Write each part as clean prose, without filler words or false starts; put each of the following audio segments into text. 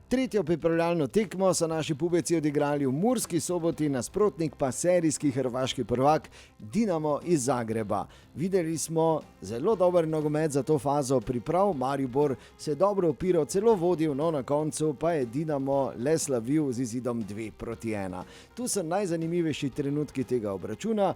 Tretjo pripravljalno tekmo so naši pubeci odigrali v Murski Soboti, nasprotnik pa serijski hrvaški prvak Dinamo iz Zagreba. Videli smo zelo dober nogomet za to fazo priprav, Maribor se je dobro opiral, celo vodil, no na koncu pa je Dinamo le slavil z izidom 2-1. Tu so najzanimivejši trenutki tega obračuna.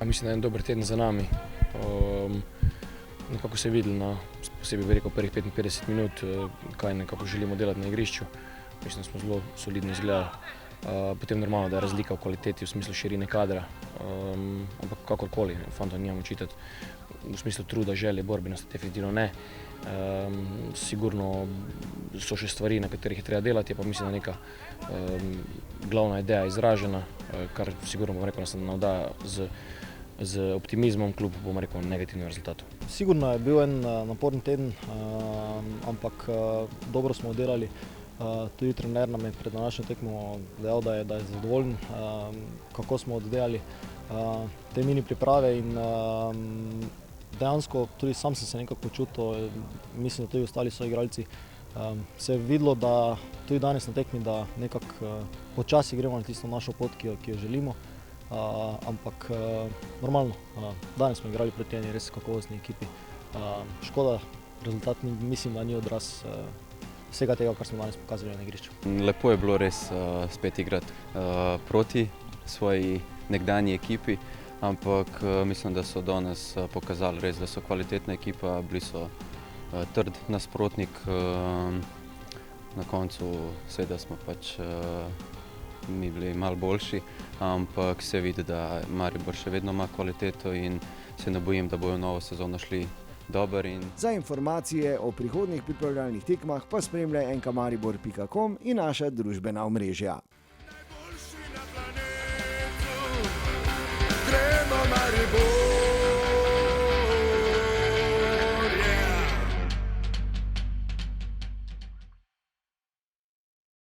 Mislim, da je en dober teden za nami. Nekako se je videlo, posebej prvih 55 minut, kaj nekako želimo delati na igrišču. Mislim, da smo zelo solidno izgledali. Potem normalno, da je razlika v kvaliteti v smislu širine kadra, ampak kakorkoli, fantom nimam očitati. V smislu truda, želje, borbenosti definitivno ne. Sigurno so še stvari, na katerih je treba delati, je pa mislim, da neka glavna ideja izražena, kar sigurno bom rekel, nas navdaja z optimizmom kljub, bom rekel, negativnim rezultatom. Sigurno je bil en naporen teden, ampak dobro smo oddelali. Tudi trener nam je pred današnjo tekmo dejal, da je zadovoljen, kako smo oddelali te mini priprave in dejansko tudi sam sem se nekako počutil, mislim, da tudi ostali soigralci. Se je videlo, da tudi danes na tekmi, da nekako počasi gremo na tisto našo pot, ki jo želimo. Ampak normalno, danes smo igrali proti eni res kakovostni ekipi. Škoda, rezultat mislim, da ni odraz vsega tega, kar smo danes pokazali na igrišču. Lepo je bilo res spet igrati proti svoji nekdanji ekipi, ampak mislim, da so danes pokazali res, da so kvalitetna ekipa, bili so trd nasprotnik. Na koncu seveda smo pač mi bili malo boljši, ampak se vidi, da Maribor še vedno ima kvaliteto in se ne bojim, da bojo novo sezono šli dober. In Za informacije o prihodnjih pripravljalnih tekmah pa spremljaj nkamaribor.com in naša družbena omrežja.